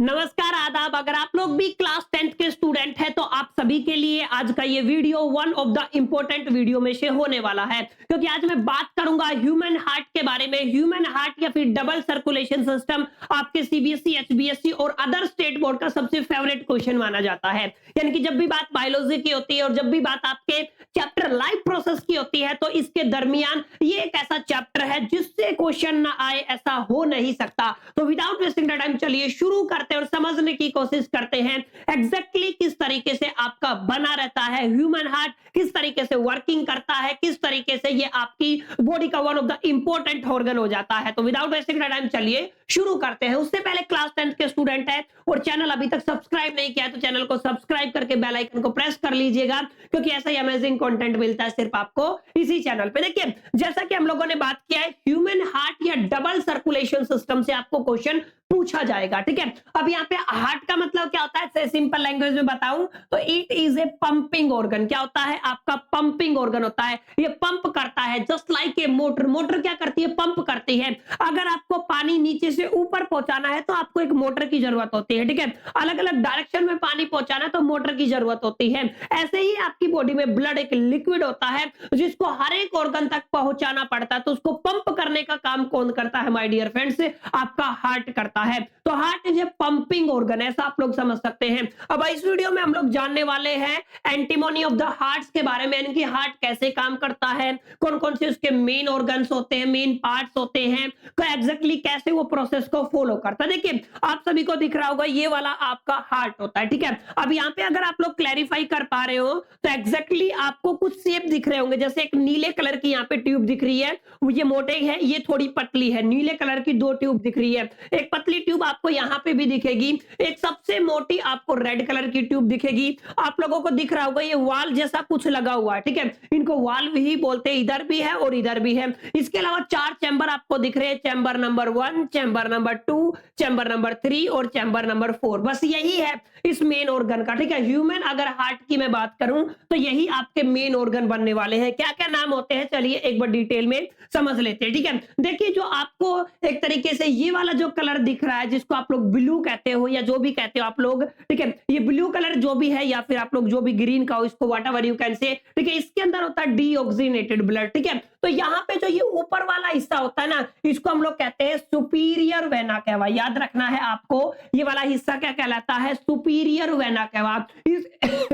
नमस्कार आदाब। अगर आप लोग भी क्लास 10th के स्टूडेंट हैं तो आप सभी के लिए आज का ये video one of the important video में से होने वाला है, क्योंकि आज मैं बात करूंगा ह्यूमन हार्ट के बारे में। ह्यूमन हार्ट या फिर डबल सर्कुलेशन सिस्टम आपके सीबीएसई, एचबीएसई और अदर स्टेट बोर्ड का सबसे फेवरेट क्वेश्चन माना जाता है। यानी कि जब भी बात बायोलॉजी की होती है और जब भी बात आपके चैप्टर लाइफ प्रोसेस की होती है तो इसके दरमियान ये एक ऐसा चैप्टर है जिससे क्वेश्चन ना आए, ऐसा हो नहीं सकता। तो विदाउट वेस्टिंग द टाइम चलिए शुरू करते हैं और समझने की कोशिश करते हैं एग्जैक्टली किस तरीके से आपका बना रहता है ह्यूमन हार्ट, किस तरीके से वर्किंग करता है, किस तरीके से ये आपकी बॉडी का one of the important organ हो जाता है। तो विदाउट वेस्टिंग द टाइम चलिए शुरू करते हैं। उससे पहले क्लास 10th के स्टूडेंट है और चैनल अभी तक सब्सक्राइब नहीं किया तो चैनल को सब्सक्राइब करके बेल आइकन को प्रेस कर लीजिएगा, क्योंकि ऐसा ही अमेजिंग कंटेंट मिलता है सिर्फ आपको इसी चैनल पे। देखिए, जैसा कि हम लोगों ने बात किया है ह्यूमन हार्ट या डबल सर्कुलेशन सिस्टम से आपको क्वेश्चन पूछा जाएगा। ठीक है, अब यहाँ पे हार्ट का मतलब क्या होता है, सिंपल लैंग्वेज में बताऊं तो it is a pumping organ. क्या होता है? आपका पंपिंग ऑर्गन होता है। ये पंप करता है just like a motor. Motor क्या करती है? पंप करती है। अगर आपको पानी नीचे से ऊपर पहुंचाना है तो आपको एक मोटर की जरूरत होती है। ठीक है, अलग अलग डायरेक्शन में पानी पहुंचाना है तो मोटर की जरूरत होती है। ऐसे ही आपकी बॉडी में ब्लड एक लिक्विड होता है जिसको हर एक ऑर्गन तक पहुंचाना पड़ता है, तो उसको पंप करने का काम कौन करता है माय डियर फ्रेंड्स? आपका हार्ट करता है। तो heart is a pumping organ, ऐसा आप लोग समझ सकते हैं। अब इस वीडियो में हम लोग जानने वाले हैं एंटीमोनी ऑफ द हार्ट्स के बारे में, यानी कि हार्ट कैसे काम करता है, कौन कौन से उसके मेन ऑर्गन्स होते हैं, मेन पार्ट्स होते हैं, तो एग्जैक्टली कैसे वो प्रोसेस को फॉलो करता है। देखिए, आप सभी को दिख रहा होगा ये वाला आपका हार्ट होता है। ठीक है, अब यहाँ पे अगर आप लोग क्लैरिफाई कर पा रहे हो तो एग्जैक्टली आपको कुछ शेप दिख रहे होंगे। जैसे एक नीले कलर की यहाँ पे ट्यूब दिख रही है, ये मोटे है, ये थोड़ी पतली है। नीले कलर की दो ट्यूब दिख रही है, एक पतली ट्यूब आपको यहाँ पे भी दिखेगी, एक सबसे मोटी आपको रेड कलर की ट्यूब दिखेगी। आप लोगों को दिख रहा होगा ये वाल जैसा कुछ लगा हुआ है। ठीक है, इनको वाल्व ही बोलते हैं, इधर भी है और इधर भी है। इसके अलावा 4 चैम्बर आपको दिख रहे हैं, chamber number 1, chamber number 2, chamber number 3 और चैम्बर नंबर 4। बस यही है इस मेन ऑर्गन का। ठीक है, ह्यूमन अगर हार्ट की मैं बात करूं तो यही आपके मेन ऑर्गन बनने वाले हैं। क्या क्या नाम होते हैं चलिए एक बार डिटेल में समझ लेते हैं। ठीक है, देखिए जो आपको एक तरीके से ये वाला जो कलर दिख रहा है जिसको आप लोग ब्लू कहते हो या जो भी कहते हो आप लोग, ठीक है, ये ब्लू कलर जो भी है या फिर आप लोग जो भी ग्रीन का हो, इसको व्हाटएवर यू कैन से, ठीक है, इसके अंदर होता है डीऑक्सीनेटेड ब्लड। ठीक है, तो यहाँ पे जो ये ऊपर वाला हिस्सा होता है ना, इसको हम लोग कहते हैं सुपीरियर वेना कैवा। याद रखना है आपको, ये वाला हिस्सा क्या कहलाता है? Superior vena cava.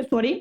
सॉरी,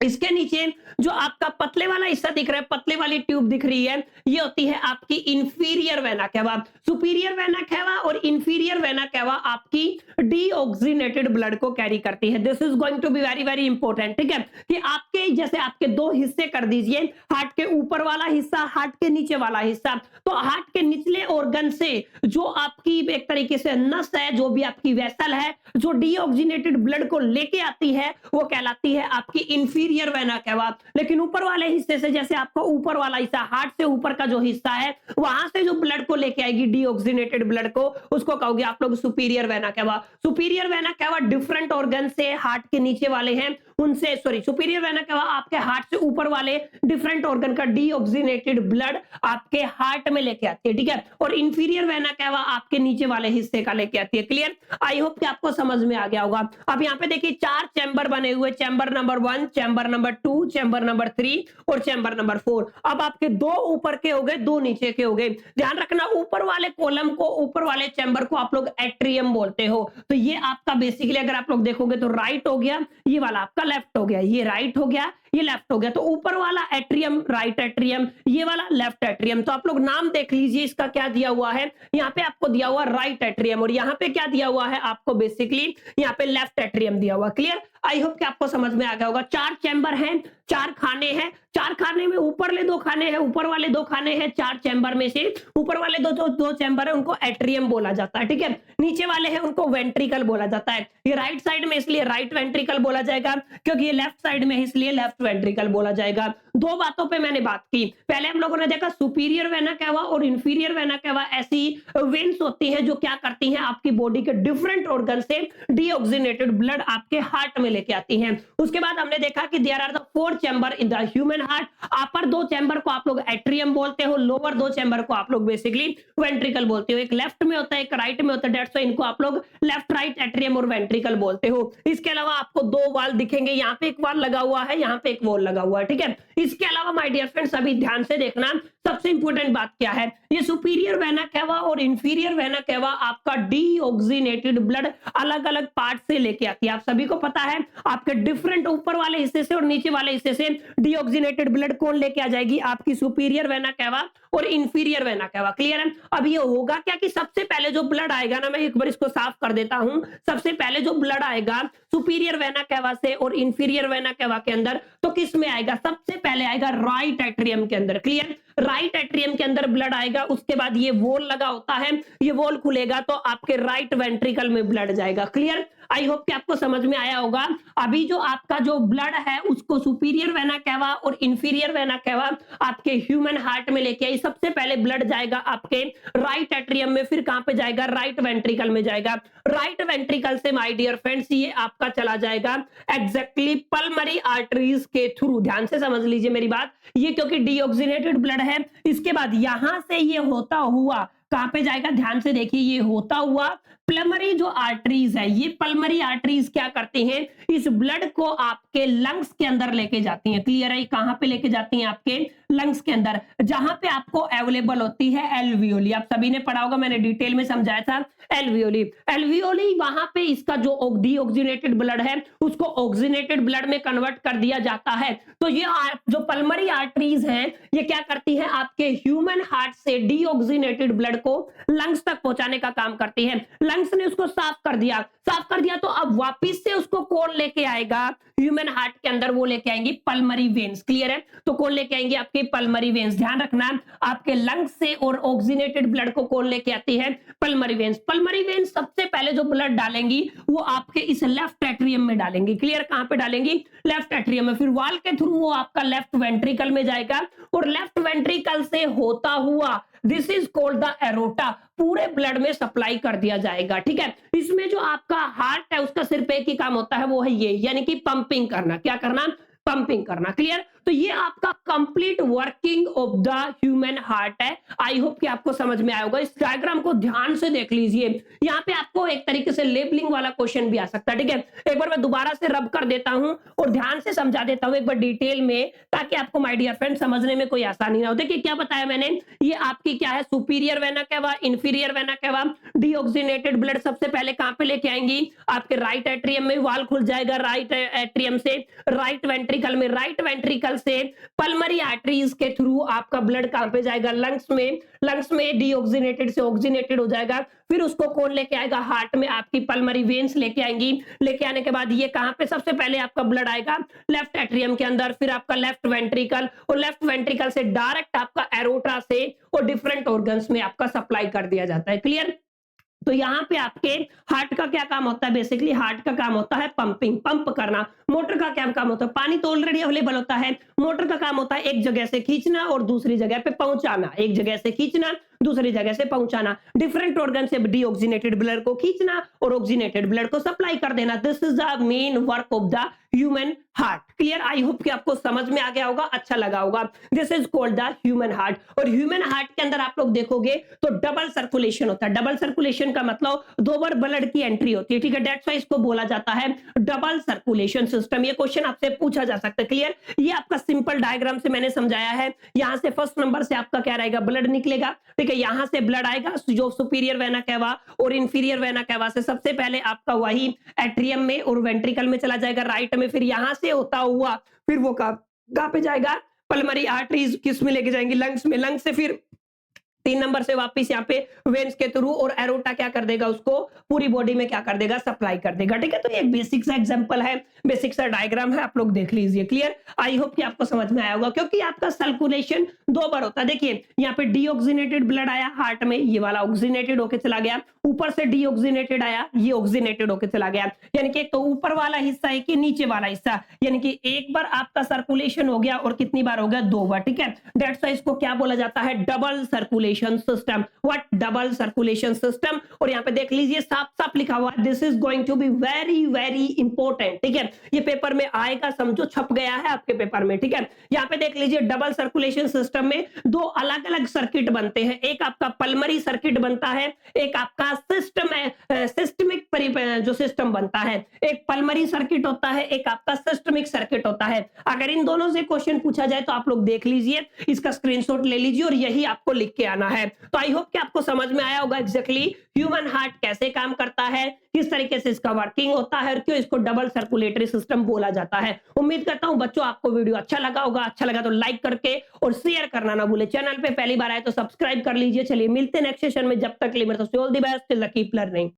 इसके नीचे जो आपका पतले वाला हिस्सा दिख रहा है, पतले वाली ट्यूब दिख रही है, ये होती है आपकी inferior vena cava. Superior vena cava और इंफीरियर वेना कैवा आपकी डीऑक्सीनेटेड ब्लड को कैरी करती है। This is going to be very very important. ठीक है, कि आपके जैसे आपके दो हिस्से कर दीजिए, हार्ट के ऊपर वाला हिस्सा, हार्ट के नीचे वाला हिस्सा। तो हार्ट के निचले ऑर्गन से जो आपकी एक तरीके से नस है, जो भी आपकी वेसल है, जो डीऑक्सीनेटेड ब्लड को लेके आती है, वो कहलाती है आपकी इंफीरियर वेना कैवा। लेकिन ऊपर वाले हिस्से से, जैसे आपका ऊपर वाला हिस्सा, हार्ट से ऊपर का जो हिस्सा है, वहां से जो ब्लड को लेके आएगी डीऑक्सीनेटेड ब्लड को, उसको कहोगे आप लोग superior vena cava. Superior vena cava different organ से, हार्ट के नीचे वाले हैं उनसे, सॉरी, सुपीरियर वेना कैवा आपके हार्ट से ऊपर वाले डिफरेंट ऑर्गन का डीऑक्सीनेटेड ब्लड आपके हार्ट में लेके आती है। ठीक है, और इंफीरियर वेना कैवा आपके नीचे वाले हिस्से का लेके आती है। क्लियर? आई होप कि आपको समझ में आ गया होगा। अब यहाँ पे देखिए 4 चैम्बर बने हुए, chamber number 1, chamber number 2, chamber number 3 और चैम्बर नंबर 4। अब आपके 2 ऊपर के हो गए, 2 नीचे के हो गए। ध्यान रखना, ऊपर वाले कॉलम को, ऊपर वाले चैम्बर को आप लोग एट्रियम बोलते हो। तो ये आपका बेसिकली अगर आप लोग देखोगे तो राइट हो गया, ये वाला आपका लेफ्ट हो गया, ये राइट हो गया, ये लेफ्ट हो गया। तो ऊपर वाला एट्रियम, राइट एट्रियम, ये वाला लेफ्ट एट्रियम। तो आप लोग नाम देख लीजिए, इसका क्या दिया हुआ है, यहाँ पे आपको दिया हुआ राइट एट्रियम और यहाँ पे क्या दिया हुआ है आपको, बेसिकली यहाँ पे लेफ्ट एट्रियम दिया हुआ। क्लियर? आई होप कि आपको समझ में आ गया होगा। 4 चैम्बर हैं, 4 खाने हैं, 4 खाने में ऊपर ले 2 खाने हैं, ऊपर वाले 2 खाने हैं 4 चैम्बर में से। ऊपर वाले दो चैम्बर है उनको एट्रियम बोला जाता है। ठीक है, नीचे वाले हैं उनको वेंट्रिकल बोला जाता है। ये राइट साइड में इसलिए राइट वेंट्रिकल बोला जाएगा, क्योंकि ये लेफ्ट साइड में इसलिए लेफ्ट वेंट्रिकल बोला जाएगा। दो बातों पे मैंने बात की। पहले हम लोगों ने देखा सुपीरियर वेना कैवा और इंफीरियर वेना कैवा ऐसी वेन्स होती हैं जो क्या करती हैं, आपकी बॉडी के डिफरेंट ऑर्गन से डीऑक्सीनेटेड ब्लड आपके हार्ट में लेके आती हैं। उसके बाद हमने देखा कि there are the 4 chamber in the human heart. Upper 2 chamber को आप लोग एट्रियम बोलते हो, लोअर 2 चैम्बर को आप लोग बेसिकली वेंट्रिकल बोलते हो। एक लेफ्ट में होता है, एक राइट में होता है, दैट्स व्हाई इनको आप लोग लेफ्ट राइट एट्रियम और वेंट्रिकल बोलते हो। इसके अलावा आपको 2 वाल दिखेंगे, यहाँ पे एक वाल लगा हुआ है, यहाँ पे एक वॉल लगा हुआ है, ठीक है। इसके अलावा माय डियर फ्रेंड्स अभी ध्यान से देखना, सबसे इंपॉर्टेंट बात क्या है, ये सुपीरियर वेना कैवा और इंफीरियर वेना कैवा आपका डीऑक्सीनेटेड ब्लड अलग अलग पार्ट से लेके आती है। आप सभी को पता है आपके डिफरेंट ऊपर वाले हिस्से से और नीचे वाले हिस्से से डीऑक्सीनेटेड ब्लड कौन लेके आ जाएगी, आपकी सुपीरियर वेना कैवा और इंफीरियर वेना कैवा। क्लियर है। अब ये होगा क्या कि सबसे पहले जो ब्लड आएगा ना, मैं एक बार इसको साफ कर देता हूं, सबसे पहले जो ब्लड आएगा सुपीरियर वेना कैवा से और इंफीरियर वेना कैवा के अंदर, तो किस में आएगा, सबसे पहले आएगा राइट एट्रियम के अंदर। क्लियर, राइट एट्रियम के अंदर ब्लड आएगा। उसके बाद ये वॉल लगा होता है, ये वॉल खुलेगा तो आपके राइट वेंट्रिकल में ब्लड जाएगा। क्लियर, आई होप कि आपको समझ में आया होगा। अभी जो आपका जो ब्लड है उसको सुपीरियर वेना कैवा और इंफीरियर वेना कैवा आपके ह्यूमन हार्ट में लेके आई। सबसे पहले ब्लड जाएगा आपके राइट एट्रियम में, फिर कहां पे जाएगा, राइट वेंट्रिकल में जाएगा। राइट वेंट्रिकल से माय डियर फ्रेंड्स ये आपका चला जाएगा एग्जैक्टली पल्मरी आर्टरीज के थ्रू। ध्यान से समझ लीजिए मेरी बात, ये क्योंकि डीऑक्सीनेटेड ब्लड है। इसके बाद यहां से ये होता हुआ कहां पे जाएगा, ध्यान से देखिए, ये होता हुआ पल्मरी जो आर्टरीज है, ये पल्मरी आर्टरीज क्या करती हैं, इस ब्लड को आपके लंग्स के अंदर लेके जाती हैं। क्लियर है, कहां पे लेके जाती हैं, आपके लंग्स के अंदर, जहां पे आपको अवेलेबल होती है एल्वियोली। आप सभी ने पढ़ा होगा, मैंने डिटेल में समझाया था एल्वियोली। एल्वियोली वहां पे इसका जो डीऑक्सीनेटेड ब्लड है उसको ऑक्सीनेटेड ब्लड में कन्वर्ट कर दिया जाता है। तो ये जो पल्मरी आर्टरीज हैं ये क्या करती हैं, आपके ह्यूमन हार्ट से डीऑक्सीनेटेड ब्लड को लंग्स तक पहुंचाने का काम करती है। लंग्स ने उसको साफ कर दिया, तो अब वापिस से उसको कौन लेके आएगा ह्यूमन हार्ट के अंदर, वो लेके आएंगी पल्मरी वेन्स। क्लियर है, तो कौन लेके आएंगे, आपके पल्मरी वेन्स। ध्यान रखना, आपके लंग्स से और ऑक्सीनेटेड ब्लड को कौन लेके आती है, पल्मरी वेन्स। पल्मरी वेन्स सबसे पहले जो ब्लड डालेंगी वो आपके इस लेफ्ट एट्रियम में डालेंगी। क्लियर, कहां पे डालेंगी, लेफ्ट एट्रियम में। फिर वाल के थ्रू वो आपका लेफ्ट वेंट्रिकल में जाएगा और लेफ्ट वेंट्रिकल से होता हुआ, this is called the aorta, पूरे ब्लड में सप्लाई कर दिया जाएगा। ठीक है, इसमें जो आपका हार्ट है उसका सिर्फ एक ही काम होता है, वो है ये, यानी कि पंपिंग करना। क्या करना, पंपिंग करना। क्लियर, तो ये आपका complete working of the human heart है। आई होप कि आपको समझ में आया होगा। इस डायग्राम को ध्यान से देख लीजिए, यहाँ पे आपको एक तरीके से लेबलिंग वाला क्वेश्चन भी आ सकता है। ठीक है, एक बार मैं दोबारा से रब कर देता हूं और ध्यान से समझा देता हूं एक बार डिटेल में, ताकि आपको माय डियर फ्रेंड समझने में कोई आसानी ना हो। देखिए क्या बताया मैंने, ये आपकी क्या है, superior vena cava, inferior vena cava. Deoxygenated blood सबसे पहले कहां पे लेके आएंगी, आपके राइट एट्रियम में, वाल खुल जाएगा राइट एट्रियम से राइट वेंट्रिकल में, राइट वेंट्रिकल से पल्मरी आर्टरीज के थ्रू आपका ब्लड कहां पे जाएगा, लंग्स में। लंग्स में डीऑक्सीनेटेड से ऑक्सीनेटेड हो जाएगा, फिर उसको कौन लेके आएगा, हार्ट में आपकी पल्मरी वेन्स लेके आएंगी। लेके आने के बाद ये कहां पे सबसे पहले आपका ब्लड आएगा, लेफ्ट एट्रियम के अंदर, फिर आपका लेफ्ट वेंट्रिकल, और लेफ्ट वेंट्रिकल से डायरेक्ट आपका एरोटा से और डिफरेंट ऑर्गन्स में आपका सप्लाई कर दिया जाता है। क्लियर, तो यहाँ पे आपके हार्ट का क्या काम होता है, बेसिकली हार्ट का काम होता है पंपिंग, पंप करना। मोटर का क्या काम होता है, पानी तो ऑलरेडी अवेलेबल होता है, मोटर का काम होता है एक जगह से खींचना और दूसरी जगह पे पहुंचाना, एक जगह से खींचना दूसरी जगह से पहुंचाना, डिफरेंट ऑर्गन से डीऑक्सीनेटेड ब्लड को खींचना और ऑक्सीनेटेड ब्लड को सप्लाई कर देना। This is the main work of the human heart. Clear, I hope कि आपको समझ में आ गया होगा, अच्छा लगा होगा। This is called the human heart. और ह्यूमन हार्ट के अंदर आप लोग देखोगे तो डबल सर्कुलेशन होता है। डबल सर्कुलेशन का मतलब दो बार ब्लड की एंट्री होती है। ठीक है, दैट्स व्हाई इसको बोला जाता है डबल सर्कुलेशन सिस्टम। ये क्वेश्चन आपसे पूछा जा सकता है। क्लियर, ये आपका सिंपल डायग्राम से मैंने समझाया है। यहां से फर्स्ट नंबर से आपका क्या रहेगा, ब्लड निकलेगा। ठीक है, यहां से ब्लड आएगा जो सुपीरियर वेना कैवा और इंफीरियर वेना कैवा से सबसे पहले आपका वही एट्रियम में और वेंट्रिकल में चला जाएगा राइट में, फिर यहां से होता हुआ फिर वो कहां पे जाएगा, पल्मरी आर्टरीज किस में लेके जाएंगे, लंग्स में। लंग्स से फिर 3 नंबर से वापस यहाँ पे वेन्स के थ्रू, और एरोटा क्या कर देगा, उसको पूरी बॉडी में क्या कर देगा, सप्लाई कर देगा। ठीक है, तो ये एक बेसिक सा एग्जांपल है, बेसिक सा डायग्राम है, आप लोग देख लीजिए। क्लियर, आई होप कि आपको समझ में आया होगा, क्योंकि आपका सर्कुलेशन 2 बार होता है। देखिए यहाँ पे डीऑक्सीनेटेड ब्लड आया हार्ट में, ये वाला ऑक्सीनेटेड होके चला गया, ऊपर से डीऑक्सीनेटेड आया, ये ऑक्सीनेटेड होके चला गया। यानी कि एक तो ऊपर वाला हिस्सा है कि नीचे वाला हिस्सा, यानी कि एक बार आपका सर्कुलेशन हो गया, और कितनी बार हो गया, 2 बार। ठीक है, दैट्स व्हाई इसको क्या बोला जाता है, double circulation system. What, double circulation system. और यहाँ पे देख लीजिए साफ साफ लिखा हुआ है, this is going to be very very important. ठीक है, ये पेपर में आएगा, समझो छप गया है आपके पेपर में। ठीक है, यहाँ पे देख लीजिए डबल सर्कुलेशन सिस्टम में 2 अलग अलग सर्किट बनते हैं, एक आपका पल्मरी सर्किट बनता है, एक आपका सिस्टमिक जो सिस्टम बनता है। एक पल्मरी सर्किट होता है, एक आपका सिस्टमिक सर्किट होता है। अगर इन दोनों से क्वेश्चन पूछा जाए तो आप लोग देख लीजिए, इसका स्क्रीनशॉट ले लीजिए, और यही आपको लिख के आना है। तो आई होप कि आपको समझ में आया होगा एग्जैक्टली ह्यूमन हार्ट कैसे काम करता है, किस तरीके से इसका वर्किंग होता है, और क्यों इसको डबल सर्कुलेटरी सिस्टम बोला जाता है। उम्मीद करता हूं बच्चों आपको वीडियो अच्छा लगा होगा, अच्छा लगा तो लाइक करके और शेयर करना ना भूले। चैनल पे पहली बार आए तो सब्सक्राइब कर लीजिए। चलिए मिलते हैं नेक्स्ट सेशन में, जब तक के लिए मेरे से all the best, keep learning.